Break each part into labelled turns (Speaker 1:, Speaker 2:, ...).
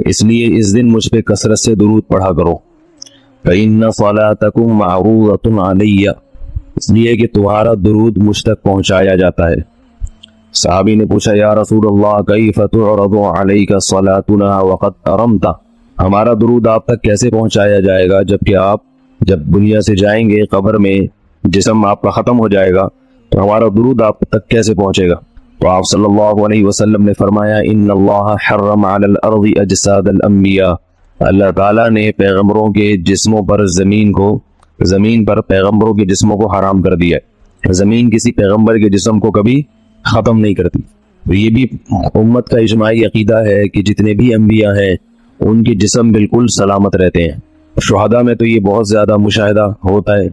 Speaker 1: اس لیے اس دن مجھ پہ کثرت سے درود پڑھا کرو۔ فإن صلاتكم معروضة علی، اس لیے کہ تمہارا درود مجھ تک پہنچایا جاتا ہے۔ صحابی نے پوچھا یا رسول اللہ کیف تعرض علیک صلاتنا وقد ارمت، ہمارا درود آپ تک کیسے پہنچایا جائے گا جبکہ آپ جب دنیا سے جائیں گے قبر میں جسم آپ کا ختم ہو جائے گا تو ہمارا درود آپ تک کیسے پہنچے گا؟ تو آپ صلی اللہ علیہ وسلم نے فرمایا ان اللہ حرم علی الارض اجساد الانبیاء، اللہ تعالیٰ نے پیغمبروں کے جسموں پر زمین پر پیغمبروں کے جسموں کو حرام کر دیا ہے۔ زمین کسی پیغمبر کے جسم کو کبھی ختم نہیں کرتی۔ تو یہ بھی امت کا اجماعی عقیدہ ہے کہ جتنے بھی انبیاء ہیں ان کے جسم بالکل سلامت رہتے ہیں۔ شہداء میں تو یہ بہت زیادہ مشاہدہ ہوتا ہے،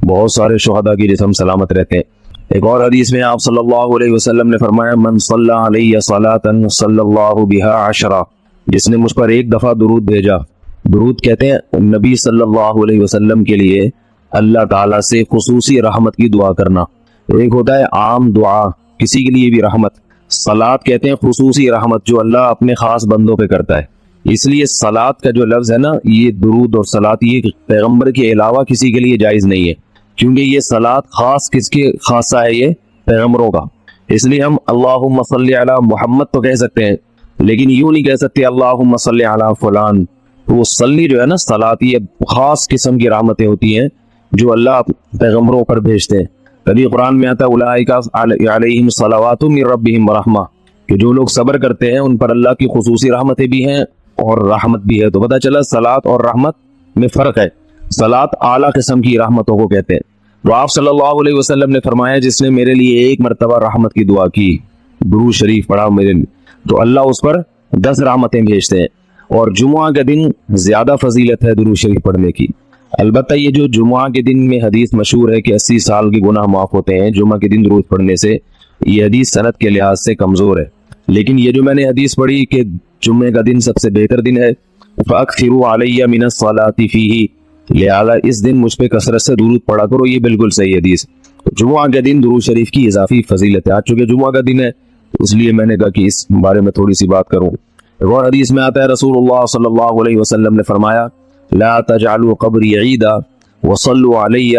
Speaker 1: بہت سارے شہداء کے جسم سلامت رہتے ہیں۔ ایک اور حدیث میں آپ صلی اللہ علیہ وسلم نے فرمایا من صلی علیہ صلاۃ صلی اللہ بہا عشرہ، جس نے مجھ پر ایک دفعہ درود بھیجا۔ درود کہتے ہیں نبی صلی اللہ علیہ وسلم کے لیے اللہ تعالیٰ سے خصوصی رحمت کی دعا کرنا۔ ایک ہوتا ہے عام دعا کسی کے لیے بھی رحمت، صلاۃ کہتے ہیں خصوصی رحمت جو اللہ اپنے خاص بندوں پہ کرتا ہے۔ اس لیے صلاۃ کا جو لفظ ہے نا، یہ درود اور صلاۃ یہ پیغمبر کے علاوہ کسی کے لیے جائز نہیں ہے، کیونکہ یہ صلاۃ خاص کس کے خاصہ ہے؟ یہ پیغمبروں کا۔ اس لیے ہم اللہم صلی علی محمد تو کہہ سکتے ہیں، لیکن یوں نہیں کہہ سکتے اللہم صلی علی فلان۔ تو وہ صلی جو ہے نا صلاۃ، یہ خاص قسم کی رحمتیں ہوتی ہیں جو اللہ پیغمبروں پر بھیجتے ہیں۔ کبھی قرآن میں آتا ہے اولئک علیہم صلوات من ربہم ورحمہ، کہ جو لوگ صبر کرتے ہیں ان پر اللہ کی خصوصی رحمتیں بھی ہیں اور رحمت بھی ہے۔ تو پتہ چلا صلاۃ اور رحمت میں فرق ہے۔ صلاۃ اعلیٰ قسم کی رحمتوں کو کہتے ہیں۔ تو آپ صلی اللہ علیہ وسلم نے فرمایا جس نے میرے لیے ایک مرتبہ رحمت کی دعا کی، درود شریف پڑھا میرے لیے، تو اللہ اس پر 10 رحمتیں بھیجتے ہیں۔ اور جمعہ کا دن زیادہ فضیلت ہے درود شریف پڑھنے کی۔ البتہ یہ جو جمعہ کے دن میں حدیث مشہور ہے کہ 80 سال کے گناہ معاف ہوتے ہیں جمعہ کے دن درود پڑھنے سے، یہ حدیث سند کے لحاظ سے کمزور ہے۔ لیکن یہ جو میں نے حدیث پڑھی کہ جمعے کا دن سب سے بہتر دن ہے، فَأَكْثِرُوا عَلَيَّ مِنَ الصَّلَاةِ فِيهِ، لہذا اس دن مجھ پہ کثرت سے درود پڑھا کرو، یہ بالکل صحیح حدیث۔ جمعہ کے دن درود شریف کی اضافی فضیلت ہے۔ آج چونکہ جمعہ کا دن ہے اس لیے میں نے کہا کہ اس بارے میں تھوڑی سی بات کروں۔ ایک اور حدیث میں آتا ہے رسول اللہ صلی اللہ علیہ وسلم نے فرمایا لا تجعلوا قبری عیدا وصلوا علی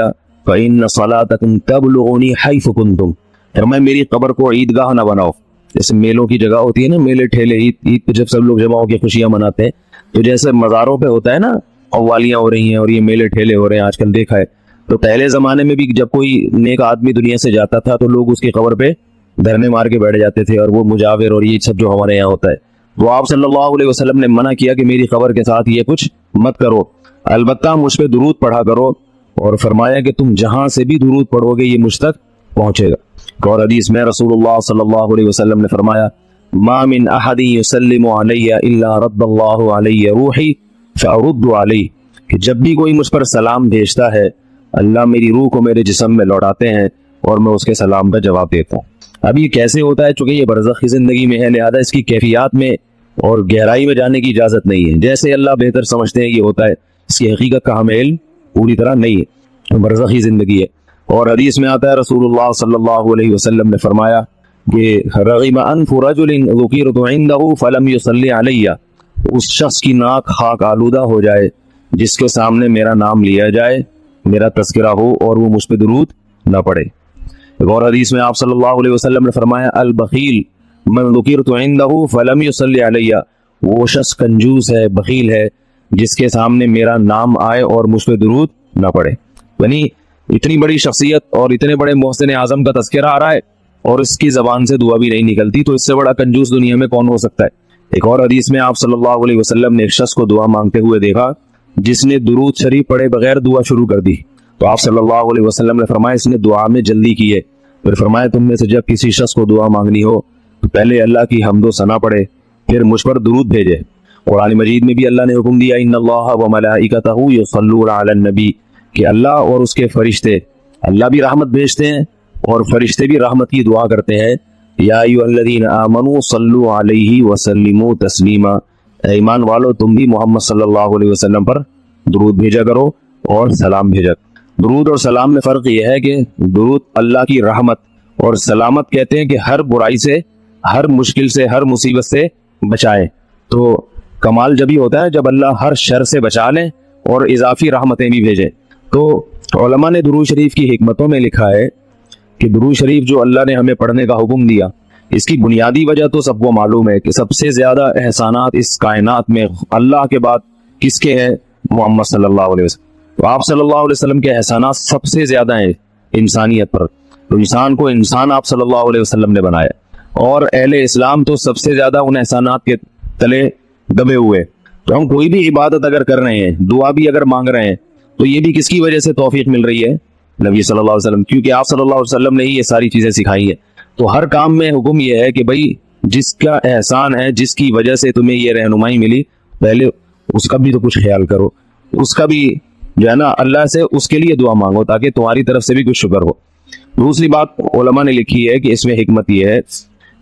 Speaker 1: فإن صلاتکم تبلغنی حیث کنتم، فرمایا میری قبر کو عیدگاہ نہ بناؤ۔ جیسے میلوں کی جگہ ہوتی ہے نا، میلے ٹھیلے، عید پہ جب سب لوگ جمع ہو کے خوشیاں مناتے ہیں، تو جیسے مزاروں پہ ہوتا ہے نا قوالیاں ہو رہی ہیں اور یہ میلے ٹھیلے ہو رہے ہیں آج کل دیکھا ہے، تو پہلے زمانے میں بھی جب کوئی نیک آدمی دنیا سے جاتا تھا تو لوگ اس کی قبر پہ دھرنے مار کے بیٹھ جاتے تھے، اور وہ مجاور اور یہ سب جو ہمارے یہاں ہوتا ہے، تو آپ صلی اللہ علیہ وسلم نے منع کیا کہ میری قبر کے ساتھ یہ کچھ مت کرو، البتہ مجھ پہ درود پڑھا کرو، اور فرمایا کہ تم جہاں سے بھی درود پڑھو گے یہ مجھ تک پہنچے گا۔ اور حدیث میں رسول اللہ صلی اللہ علیہ وسلم نے فرمایا ما من احد یسلم علی الا رد اللہ علی روحی فارد علیہ، کہ جب بھی کوئی مجھ پر سلام بھیجتا ہے اللہ میری روح کو میرے جسم میں لوٹاتے ہیں اور میں اس کے سلام کا جواب دیتا ہوں۔ اب یہ کیسے ہوتا ہے؟ چونکہ یہ برزخی زندگی میں ہے، لہذا اس کی کیفیات میں اور گہرائی میں جانے کی اجازت نہیں ہے، جیسے اللہ بہتر سمجھتے ہیں یہ ہوتا ہے، اس کی حقیقت کا ہمیں علم پوری طرح نہیں ہے، برزخی زندگی ہے۔ اور حدیث میں آتا ہے رسول اللہ صلی اللہ علیہ وسلم نے فرمایا کہ رغم انف رجل ذکرت عنده فلم يصلی علی، اس شخص کی ناک خاک آلودہ ہو جائے جس کے سامنے میرا نام لیا جائے، میرا تذکرہ ہو اور وہ مجھ پہ درود نہ پڑھے۔ ایک اور حدیث میں آپ صلی اللہ علیہ وسلم نے فرمایا البخیل من ذکرت عنده فلم يصلی علی، وہ شخص کنجوس ہے، بخیل ہے جس کے سامنے میرا نام آئے اور مجھ پہ درود نہ پڑھے۔ یعنی اتنی بڑی شخصیت اور اتنے بڑے محسن اعظم کا تذکرہ آ رہا ہے اور اس کی زبان سے دعا بھی نہیں نکلتی، تو اس سے بڑا کنجوس دنیا میں کون ہو سکتا ہے؟ ایک اور حدیث میں آپ صلی اللہ علیہ وسلم نے ایک شخص کو دعا مانگتے ہوئے دیکھا جس نے درود شریف پڑھے بغیر دعا شروع کر دی، تو آپ صلی اللہ علیہ وسلم نے فرمایا اس نے دعا میں جلدی کی ہے۔ پھر فرمایا تم میں سے جب کسی شخص کو دعا مانگنی ہو تو پہلے اللہ کی حمد و ثنا پڑھے، پھر مجھ پر درود بھیجے۔ قرآن مجید میں بھی اللہ نے حکم دیا ان اللہ وملائکتہ یصلون علی النبی، کہ اللہ اور اس کے فرشتے، اللہ بھی رحمت بھیجتے ہیں اور فرشتے بھی رحمت کی دعا کرتے ہیں۔ یا ایھا الذین آمنوا صلوا علیہ وسلموا تسلیما، اے ایمان والو تم بھی محمد صلی اللہ علیہ وسلم پر درود بھیجا کرو اور سلام بھیجا۔ درود اور سلام میں فرق یہ ہے کہ درود اللہ کی رحمت، اور سلامت کہتے ہیں کہ ہر برائی سے، ہر مشکل سے، ہر مصیبت سے بچائے۔ تو کمال جبھی ہوتا ہے جب اللہ ہر شر سے بچا لیں اور اضافی رحمتیں بھی بھیجیں۔ تو علماء نے درود شریف کی حکمتوں میں لکھا ہے کہ درود شریف جو اللہ نے ہمیں پڑھنے کا حکم دیا، اس کی بنیادی وجہ تو سب کو معلوم ہے کہ سب سے زیادہ احسانات اس کائنات میں اللہ کے بعد کس کے ہیں؟ محمد صلی اللہ علیہ وسلم۔ تو آپ صلی اللہ علیہ وسلم کے احسانات سب سے زیادہ ہیں انسانیت پر، تو انسان کو انسان آپ صلی اللہ علیہ وسلم نے بنایا، اور اہل اسلام تو سب سے زیادہ ان احسانات کے تلے دبے ہوئے۔ تو ہم کوئی بھی عبادت اگر کر رہے ہیں، دعا بھی اگر مانگ رہے ہیں، تو یہ بھی کس کی وجہ سے توفیق مل رہی ہے؟ نبی صلی اللہ علیہ وسلم، کیونکہ آپ صلی اللہ علیہ وسلم نے ہی یہ ساری چیزیں سکھائی ہیں۔ تو ہر کام میں حکم یہ ہے کہ بھائی جس کا احسان ہے، جس کی وجہ سے تمہیں یہ رہنمائی ملی، پہلے اس کا بھی تو کچھ خیال کرو، اس کا بھی جو ہے نا اللہ سے اس کے لیے دعا مانگو تاکہ تمہاری طرف سے بھی کچھ شکر ہو۔ دوسری بات علماء نے لکھی ہے کہ اس میں حکمت یہ ہے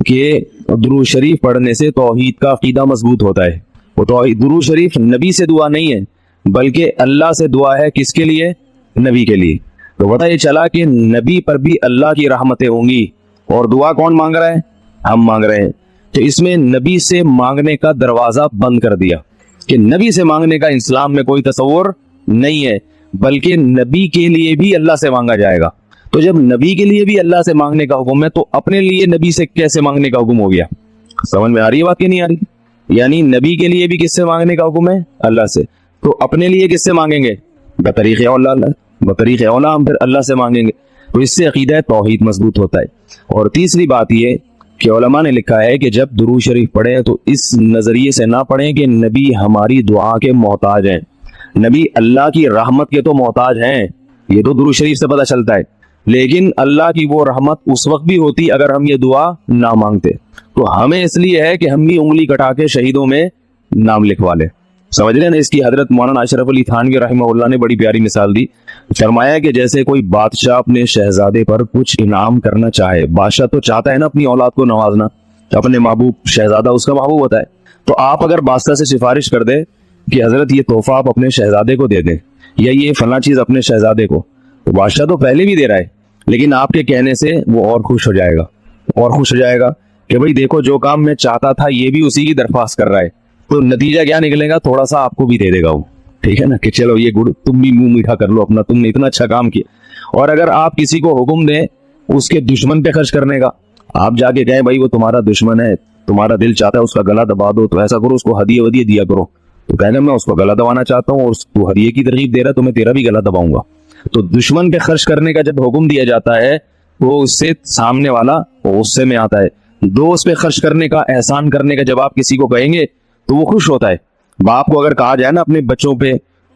Speaker 1: کہ درود شریف پڑھنے سے توحید کا عقیدہ مضبوط ہوتا ہے۔ وہ توحید، درود شریف نبی سے دعا نہیں ہے بلکہ اللہ سے دعا ہے، کس کے لیے؟ نبی کے لیے۔ تو پتہ یہ چلا کہ نبی پر بھی اللہ کی رحمتیں ہوں گی، اور دعا کون مانگ رہا ہے؟ ہم مانگ رہے ہیں۔ تو اس میں نبی سے مانگنے کا دروازہ بند کر دیا کہ نبی سے مانگنے کا اسلام میں کوئی تصور نہیں ہے، بلکہ نبی کے لیے بھی اللہ سے مانگا جائے گا۔ تو جب نبی کے لیے بھی اللہ سے مانگنے کا حکم ہے، تو اپنے لیے نبی سے کیسے مانگنے کا حکم ہو گیا؟ سمجھ میں آ رہی ہے بات کہ نہیں آ رہی؟ یعنی نبی کے لیے بھی کس سے مانگنے کا حکم ہے؟ اللہ سے۔ تو اپنے لیے کس سے مانگیں گے؟ بطریق اولا، بطریق اولا ہم پھر اللہ سے مانگیں گے۔ تو اس سے عقیدہ توحید مضبوط ہوتا ہے۔ اور تیسری بات یہ کہ علماء نے لکھا ہے کہ جب درود شریف پڑھیں تو اس نظریے سے نہ پڑھیں کہ نبی ہماری دعا کے محتاج ہیں۔ نبی اللہ کی رحمت کے تو محتاج ہیں، یہ تو درود شریف سے پتہ چلتا ہے، لیکن اللہ کی وہ رحمت اس وقت بھی ہوتی اگر ہم یہ دعا نہ مانگتے۔ تو ہمیں اس لیے ہے کہ ہم بھی انگلی کٹا کے شہیدوں میں نام لکھوا لیں۔ سمجھ رہے نا؟ اس کی حضرت مولانا اشرف علی تھانوی رحمہ اللہ نے بڑی پیاری مثال دی۔ فرمایا کہ جیسے کوئی بادشاہ اپنے شہزادے پر کچھ انعام کرنا چاہے، بادشاہ تو چاہتا ہے نا اپنی اولاد کو نوازنا، اپنے محبوب شہزادہ اس کا محبوب ہوتا ہے، تو آپ اگر بادشاہ سے سفارش کر دیں کہ حضرت یہ تحفہ آپ اپنے شہزادے کو دے دیں، یا یہ فلاں چیز اپنے شہزادے کو، تو بادشاہ تو پہلے بھی دے رہا ہے، لیکن آپ کے کہنے سے وہ اور خوش ہو جائے گا، اور خوش ہو جائے گا کہ بھئی دیکھو جو کام میں چاہتا تھا یہ بھی اسی کی درخواست کر رہا ہے۔ تو نتیجہ کیا نکلے گا؟ تھوڑا سا آپ کو بھی دے دے گا وہ، ٹھیک ہے نا، کہ چلو یہ گڑ تم بھی منہ میٹھا کر لو اپنا، تم نے اتنا اچھا کام کیا۔ اور اگر آپ کسی کو حکم دیں اس کے دشمن پہ خرچ کرنے کا، آپ جا کے کہیں بھائی وہ تمہارا دشمن ہے، تمہارا دل چاہتا ہے اس کا گلا دبا دو، تو ایسا کرو اس کو ہدیے ودیے دیا کرو، تو کہے گا میں اس کو گلا دبانا چاہتا ہوں اور تو ہدیے کی ترغیب دے رہا تو میں تیرا بھی گلا دباؤں گا۔ تو دشمن پہ خرچ کرنے کا جب حکم دیا جاتا ہے وہ اس سے سامنے والا غصے میں آتا ہے۔ دوست پہ خرچ کرنے کا، احسان کرنے کا جب آپ کسی کو کہیں گے تو وہ خوش ہوتا ہے۔ باپ کو اگر کہا جائے نا اپنے بچوں پہ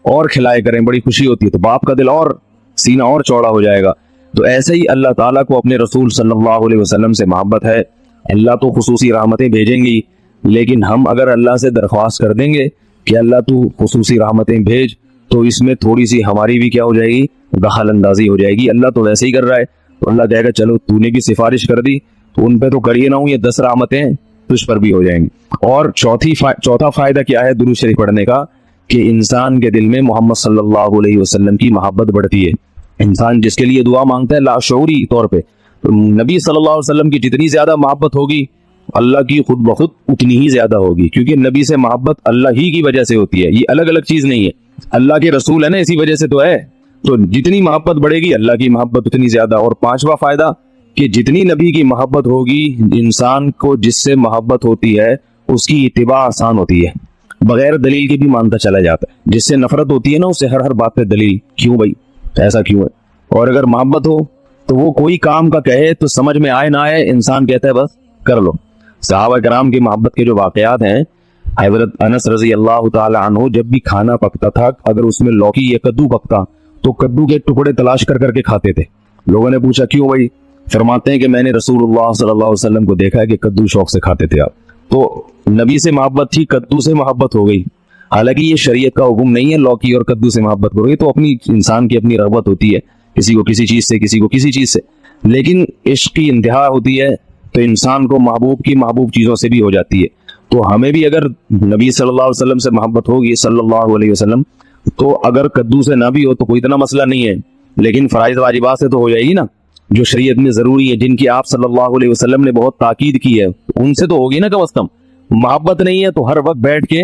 Speaker 1: اور کھلائے کریں، بڑی خوشی ہوتی ہے، تو باپ کا دل اور سینہ اور چوڑا ہو جائے گا۔ تو ایسے ہی اللہ تعالیٰ کو اپنے رسول صلی اللہ علیہ وسلم سے محبت ہے۔ اللہ تو خصوصی رحمتیں بھیجیں گی، لیکن ہم اگر اللہ سے درخواست کر دیں گے کہ اللہ تو خصوصی رحمتیں بھیج، تو اس میں تھوڑی سی ہماری بھی کیا ہو جائے گی؟ دخل اندازی ہو جائے گی۔ اللہ تو ویسے ہی کر رہا ہے، تو اللہ کہے گا چلو تو نے بھی سفارش کر دی تو ان پہ تو کریے نہ ہوں، یہ 10 رحمتیں تجھ پر بھی ہو جائیں گی۔ اور چوتھا فائدہ کیا ہے درود شریف پڑھنے کا؟ کہ انسان کے دل میں محمد صلی اللہ علیہ وسلم کی محبت بڑھتی ہے۔ انسان جس کے لیے دعا مانگتا ہے لاشعوری طور پہ، تو نبی صلی اللہ علیہ وسلم کی جتنی زیادہ محبت ہوگی اللہ کی خود بخود اتنی ہی زیادہ ہوگی، کیونکہ نبی سے محبت اللہ ہی کی وجہ سے ہوتی ہے، یہ الگ الگ چیز نہیں ہے، اللہ کے رسول ہے نا، اسی وجہ سے تو ہے۔ تو جتنی محبت بڑھے گی اللہ کی محبت اتنی زیادہ۔ اور پانچواں فائدہ کہ جتنی نبی کی محبت ہوگی، انسان کو جس سے محبت ہوتی ہے اس کی اتباع آسان ہوتی ہے، بغیر دلیل کے بھی مانتا چلا جاتا ہے۔ جس سے نفرت ہوتی ہے نا اسے ہر بات پہ دلیل، کیوں بھائی ایسا کیوں ہے؟ اور اگر محبت ہو تو وہ کوئی کام کا کہے تو سمجھ میں آئے نہ آئے انسان کہتا ہے بس کر لو۔ صحابہ کرام کی محبت کے جو واقعات ہیں، حضرت انس رضی اللہ تعالی عنہ جب بھی کھانا پکتا تھا، اگر اس میں لوکی یا کدو پکتا تو کدو کے ٹکڑے تلاش کر کے کھاتے تھے۔ لوگوں نے پوچھا کیوں بھائی؟ فرماتے ہیں کہ میں نے رسول اللہ صلی اللہ علیہ وسلم کو دیکھا ہے کہ کدو شوق سے کھاتے تھے آپ۔ تو نبی سے محبت تھی، کدو سے محبت ہو گئی۔ حالانکہ یہ شریعت کا حکم نہیں ہے لوکی اور کدو سے محبت کرو گے، تو اپنی انسان کی اپنی رغبت ہوتی ہے، کسی کو کسی چیز سے، کسی کو کسی چیز سے، لیکن عشق کی انتہا ہوتی ہے تو انسان کو محبوب کی محبوب چیزوں سے بھی ہو جاتی ہے۔ تو ہمیں بھی اگر نبی صلی اللہ علیہ وسلم سے محبت ہوگی صلی اللہ علیہ وسلم، تو اگر کدو سے نہ بھی ہو تو کوئی اتنا مسئلہ نہیں ہے، لیکن فرائض واجبات سے تو ہو جائے گی نا، جو شریعت میں ضروری ہے، جن کی آپ صلی اللہ علیہ وسلم نے بہت تاکید کی ہے، ان سے تو ہوگی نا کم از کم۔ محبت نہیں ہے تو ہر وقت بیٹھ کے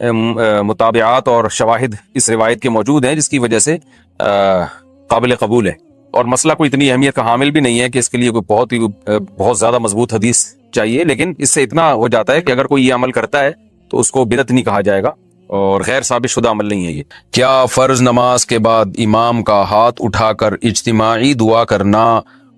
Speaker 2: مطابعات اور شواہد اس روایت کے موجود ہیں جس کی وجہ سے قابل قبول ہے، اور مسئلہ کوئی اتنی اہمیت کا حامل بھی نہیں ہے کہ اس کے لیے کوئی بہت زیادہ مضبوط حدیث چاہیے، لیکن اس سے اتنا ہو جاتا ہے کہ اگر کوئی یہ عمل کرتا ہے تو اس کو بدعت نہیں کہا جائے گا اور غیر ثابت شدہ عمل نہیں ہے یہ۔ کیا فرض نماز کے بعد امام کا ہاتھ اٹھا کر اجتماعی دعا کرنا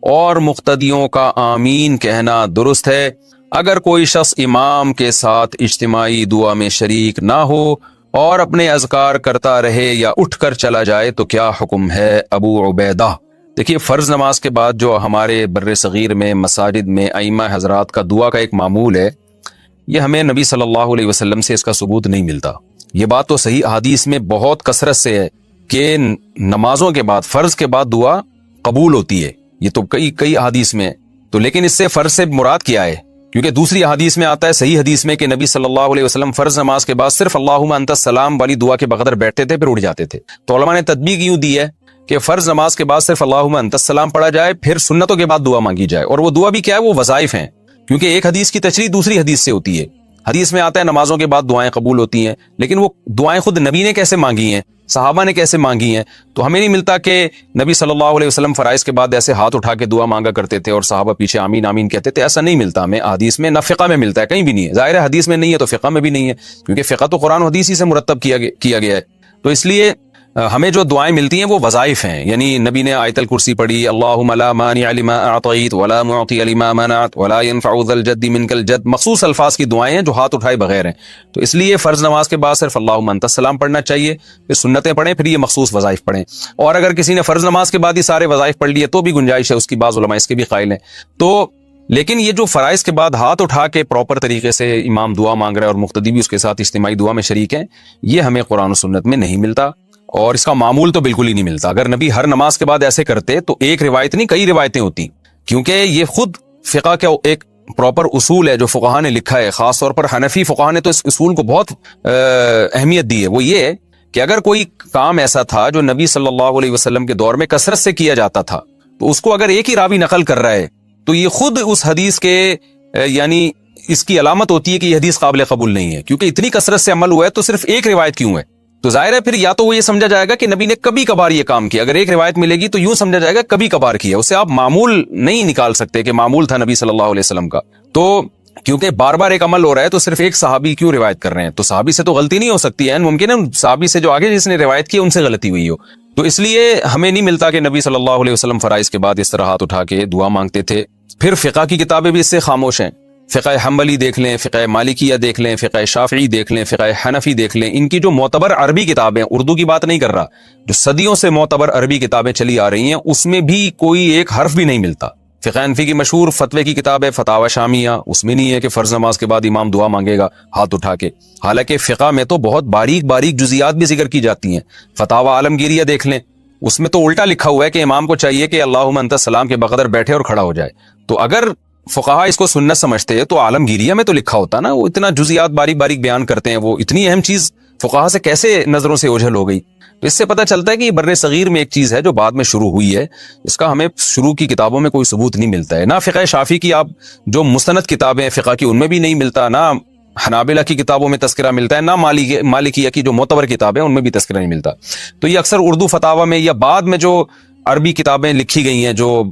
Speaker 2: اور مقتدیوں کا آمین کہنا درست ہے؟ اگر کوئی شخص امام کے ساتھ اجتماعی دعا میں شریک نہ ہو اور اپنے اذکار کرتا رہے یا اٹھ کر چلا جائے تو کیا حکم ہے؟ ابو عبیدہ۔ دیکھیے، فرض نماز کے بعد جو ہمارے بر صغیر میں مساجد میں ائمہ حضرات کا دعا کا ایک معمول ہے، یہ ہمیں نبی صلی اللہ علیہ وسلم سے اس کا ثبوت نہیں ملتا۔ یہ بات تو صحیح حدیث میں بہت کثرت سے ہے کہ نمازوں کے بعد، فرض کے بعد دعا قبول ہوتی ہے، یہ تو کئی حدیث میں ہے۔ تو لیکن اس سے فرض سے مراد کیا ہے؟ کیونکہ دوسری حدیث میں آتا ہے، صحیح حدیث میں، کہ نبی صلی اللہ علیہ وسلم فرض نماز کے بعد صرف اللہم انت السلام والی دعا کے بغیر بیٹھتے تھے، پھر اٹھ جاتے تھے۔ تو علماء نے تطبیق یوں دی ہے کہ فرض نماز کے بعد صرف اللہم انت السلام پڑھا جائے، پھر سنتوں کے بعد دعا مانگی جائے، اور وہ دعا بھی کیا ہے؟ وہ وظائف ہیں، کیونکہ ایک حدیث کی تشریح دوسری حدیث سے ہوتی ہے۔ حدیث میں آتا ہے نمازوں کے بعد دعائیں قبول ہوتی ہیں، لیکن وہ دعائیں خود نبی نے کیسے مانگی ہیں، صحابہ نے کیسے مانگی ہیں؟ تو ہمیں نہیں ملتا کہ نبی صلی اللہ علیہ وسلم فرائض کے بعد ایسے ہاتھ اٹھا کے دعا مانگا کرتے تھے اور صحابہ پیچھے آمین آمین کہتے تھے، ایسا نہیں ملتا ہمیں حدیث میں، نہ فقہ میں ملتا ہے، کہیں بھی نہیں ہے۔ ظاہر ہے حدیث میں نہیں ہے تو فقہ میں بھی نہیں ہے، کیونکہ فقہ تو قرآن و حدیث ہی سے مرتب کیا گیا ہے۔ تو اس لیے ہمیں جو دعائیں ملتی ہیں وہ وظائف ہیں، یعنی نبی نے آیت الکرسی پڑھی، اللہم لا مانع لما اعطیت ولا معطی لما منعت ولا ينفع ذا الجد منک الجد، مخصوص الفاظ کی دعائیں ہیں جو ہاتھ اٹھائے بغیر ہیں۔ تو اس لیے فرض نماز کے بعد صرف اللہم انت السلام پڑھنا چاہیے، پھر سنتیں پڑھیں، پھر یہ مخصوص وظائف پڑھیں۔ اور اگر کسی نے فرض نماز کے بعد ہی سارے وظائف پڑھ لیے تو بھی گنجائش ہے اس کی، بعض علماء اس کے بھی قائل ہیں۔ تو لیکن یہ جو فرائض کے بعد ہاتھ اٹھا کے پراپر طریقے سے امام دعا مانگ رہا ہے اور مقتدی بھی اس کے ساتھ اجتماعی دعا میں شریک ہیں، یہ ہمیں قرآن و سنت میں نہیں ملتا، اور اس کا معمول تو بالکل ہی نہیں ملتا۔ اگر نبی ہر نماز کے بعد ایسے کرتے تو ایک روایت نہیں کئی روایتیں ہوتی، کیونکہ یہ خود فقہ کا ایک پراپر اصول ہے جو فقہاء نے لکھا ہے، خاص طور پر حنفی فقہاء نے تو اس اصول کو بہت اہمیت دی ہے۔ وہ یہ ہے کہ اگر کوئی کام ایسا تھا جو نبی صلی اللہ علیہ وسلم کے دور میں کثرت سے کیا جاتا تھا، تو اس کو اگر ایک ہی راوی نقل کر رہا ہے تو یہ خود اس حدیث کے یعنی اس کی علامت ہوتی ہے کہ یہ حدیث قابل قبول نہیں ہے، کیونکہ اتنی کثرت سے عمل ہوا ہے تو صرف ایک روایت کیوں ہے؟ تو ظاہر ہے پھر یا تو وہ یہ سمجھا جائے گا کہ نبی نے کبھی کبھار یہ کام کیا، اگر ایک روایت ملے گی تو یوں سمجھا جائے گا کبھی کبھار کیا، اس سے آپ معمول نہیں نکال سکتے کہ معمول تھا نبی صلی اللہ علیہ وسلم کا۔ تو کیونکہ بار بار ایک عمل ہو رہا ہے تو صرف ایک صحابی کیوں روایت کر رہے ہیں؟ تو صحابی سے تو غلطی نہیں ہو سکتی ہے، ممکن ہے صحابی سے جو آگے جس نے روایت کی ان سے غلطی ہوئی ہو۔ تو اس لیے ہمیں نہیں ملتا کہ نبی صلی اللہ علیہ وسلم فرائض کے بعد اس طرح ہاتھ اٹھا کے دعا مانگتے تھے۔ پھر فقہ کی کتابیں بھی اس سے خاموش ہیں، فقہ حنبلی دیکھ لیں، فقہ مالکیہ دیکھ لیں، فقہ شافعی دیکھ لیں، فقہ حنفی دیکھ لیں، ان کی جو معتبر عربی کتابیں، اردو کی بات نہیں کر رہا، جو صدیوں سے معتبر عربی کتابیں چلی آ رہی ہیں، اس میں بھی کوئی ایک حرف بھی نہیں ملتا۔ فقہ حنفی کی مشہور فتوے کی کتاب ہے فتاوی شامیہ، اس میں نہیں ہے کہ فرض نماز کے بعد امام دعا مانگے گا ہاتھ اٹھا کے، حالانکہ فقہ میں تو بہت باریک باریک جزیات بھی ذکر کی جاتی ہیں۔ فتاوی عالمگیریہ دیکھ لیں، اس میں تو الٹا لکھا ہوا ہے کہ امام کو چاہیے کہ اللہم انت السلام کے بقدر بیٹھے اور کھڑا ہو جائے۔ تو اگر فقہا اس کو سنت سمجھتے تو عالمگیریہ میں تو لکھا ہوتا نا، وہ اتنا جزیات باریک باریک بیان کرتے ہیں، وہ اتنی اہم چیز فقہا سے کیسے نظروں سے اوجھل ہو گئی؟ تو اس سے پتہ چلتا ہے کہ یہ بر صغیر میں ایک چیز ہے جو بعد میں شروع ہوئی ہے، اس کا ہمیں شروع کی کتابوں میں کوئی ثبوت نہیں ملتا ہے، نہ فقہ شافعی کی آپ جو مستند کتابیں فقہ کی ان میں بھی نہیں ملتا، نہ حنابلہ کی کتابوں میں تذکرہ ملتا ہے، نہ مالکیہ کی جو معتبر کتابیں ان میں بھی تذکرہ نہیں ملتا۔ تو یہ اکثر اردو فتاوی میں یا بعد میں جو عربی کتابیں لکھی گئی ہیں جو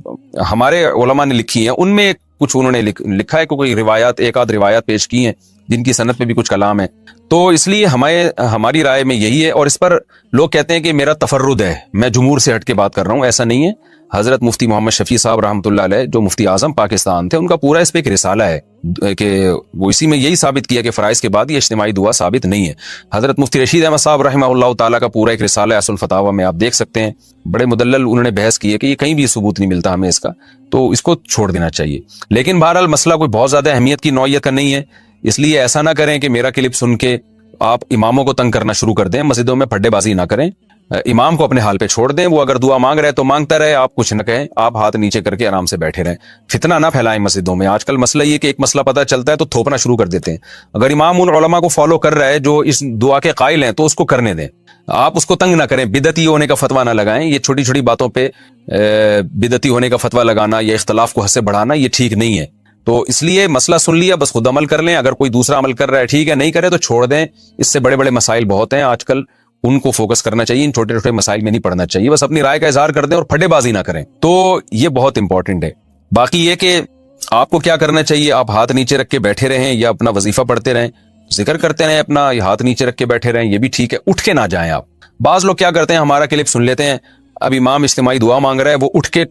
Speaker 2: ہمارے علماء نے لکھی ہیں، ان میں کچھ انہوں نے لکھا ہے، کوئی روایات ایک آدھ روایات پیش کی ہیں جن کی سند پہ بھی کچھ کلام ہے۔ تو اس لیے ہماری رائے میں یہی ہے، اور اس پر لوگ کہتے ہیں کہ میرا تفرد ہے، میں جمہور سے ہٹ کے بات کر رہا ہوں، ایسا نہیں ہے۔ حضرت مفتی محمد شفیع صاحب رحمۃ اللہ علیہ جو مفتی اعظم پاکستان تھے، ان کا پورا اس پہ ایک رسالہ ہے کہ وہ اسی میں یہی ثابت کیا کہ فرائض کے بعد یہ اجتماعی دعا ثابت نہیں ہے۔ حضرت مفتی رشید احمد صاحب رحمہ اللہ تعالیٰ کا پورا ایک رسالہ ہے اصل الفتاوی میں، آپ دیکھ سکتے ہیں، بڑے مدلل انہوں نے بحث کی ہے کہ یہ کہیں بھی ثبوت نہیں ملتا ہمیں اس کا، تو اس کو چھوڑ دینا چاہیے۔ لیکن بہرحال مسئلہ کوئی بہت زیادہ اہمیت کی نوعیت کا نہیں ہے، اس لیے ایسا نہ کریں کہ میرا کلپ سن کے آپ اماموں کو تنگ کرنا شروع کر دیں، مسجدوں میں پھڈے بازی نہ کریں، امام کو اپنے حال پہ چھوڑ دیں، وہ اگر دعا مانگ رہے تو مانگتا رہے، آپ کچھ نہ کہیں، آپ ہاتھ نیچے کر کے آرام سے بیٹھے رہیں، فتنہ نہ پھیلائیں مسجدوں میں۔ آج کل مسئلہ یہ کہ ایک مسئلہ پتہ چلتا ہے تو تھوپنا شروع کر دیتے ہیں۔ اگر امام ان علماء کو فالو کر رہا ہے جو اس دعا کے قائل ہیں تو اس کو کرنے دیں، آپ اس کو تنگ نہ کریں، بدعتی ہونے کا فتویٰ نہ لگائیں۔ یہ چھوٹی چھوٹی باتوں پہ بدعتی ہونے کا فتویٰ لگانا یا اختلاف کو حد سے بڑھانا یہ ٹھیک نہیں ہے۔ تو اس لیے مسئلہ سن لیا، بس خود عمل کر لیں، اگر کوئی دوسرا عمل کر رہا ہے ٹھیک ہے، نہیں کرے تو چھوڑ دیں، اس سے بڑے بڑے مسائل بہت ہیں آج کل، ان کو فوکس کرنا چاہیے، ان چھوٹے چھوٹے مسائل میں نہیں پڑنا چاہیے، بس اپنی رائے کا اظہار کر دیں اور پھٹے بازی نہ کریں، تو یہ بہت امپورٹنٹ ہے۔ باقی یہ کہ آپ کو کیا کرنا چاہیے، آپ ہاتھ نیچے رکھ کے بیٹھے رہیں یا اپنا وظیفہ پڑھتے رہیں، ذکر کرتے رہیں اپنا، ہاتھ نیچے رکھ کے بیٹھے رہیں، یہ بھی ٹھیک ہے، اٹھ کے نہ جائیں آپ۔ بعض لوگ کیا کرتے ہیں، ہمارا کلپ سن لیتے ہیں، اب امام اجتماعی دعا مانگ رہا ہے، وہ اٹھ کے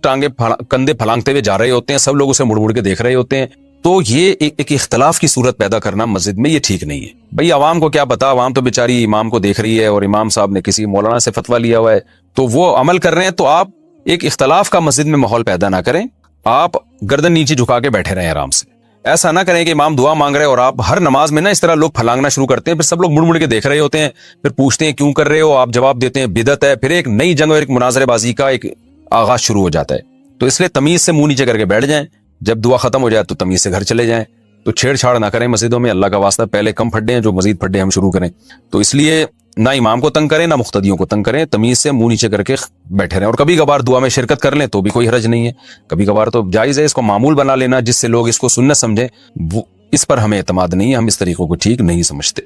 Speaker 2: کندھے پھلانگتے ہوئے جا رہے ہوتے ہیں، سب لوگ اسے مڑ مڑ کے دیکھ رہے ہوتے ہیں، تو یہ ایک اختلاف کی صورت پیدا کرنا مسجد میں، یہ ٹھیک نہیں ہے۔ بھئی عوام کو کیا پتا، عوام تو بیچاری امام کو دیکھ رہی ہے اور امام صاحب نے کسی مولانا سے فتویٰ لیا ہوا ہے تو وہ عمل کر رہے ہیں، تو آپ ایک اختلاف کا مسجد میں ماحول پیدا نہ کریں، آپ گردن نیچے جھکا کے بیٹھے رہیں آرام سے۔ ایسا نہ کریں کہ امام دعا مانگ رہے ہیں اور آپ ہر نماز میں نا اس طرح لوگ پھلانگنا شروع کرتے ہیں، پھر سب لوگ مڑ مڑ کے دیکھ رہے ہوتے ہیں، پھر پوچھتے ہیں کیوں کر رہے ہو، آپ جواب دیتے ہیں بدعت ہے، پھر ایک نئی جنگ اور ایک مناظرے بازی کا ایک آغاز شروع ہو جاتا ہے۔ تو اس لیے تمیز سے منہ نیچے کر کے بیٹھ جائیں، جب دعا ختم ہو جائے تو تمیز سے گھر چلے جائیں، تو چھیڑ چھاڑ نہ کریں مسجدوں میں، اللہ کا واسطہ پہلے کم پھڈے ہیں جو مزید پھڈے ہم شروع کریں، تو اس لیے نہ امام کو تنگ کریں نہ مقتدیوں کو تنگ کریں، تمیز سے منہ نیچے کر کے بیٹھے رہیں، اور کبھی کبھار دعا میں شرکت کر لیں تو بھی کوئی حرج نہیں ہے، کبھی کبھار تو جائز ہے، اس کو معمول بنا لینا جس سے لوگ اس کو سنت سمجھیں، وہ اس پر ہمیں اعتماد نہیں ہے، ہم اس طریقوں کو ٹھیک نہیں سمجھتے۔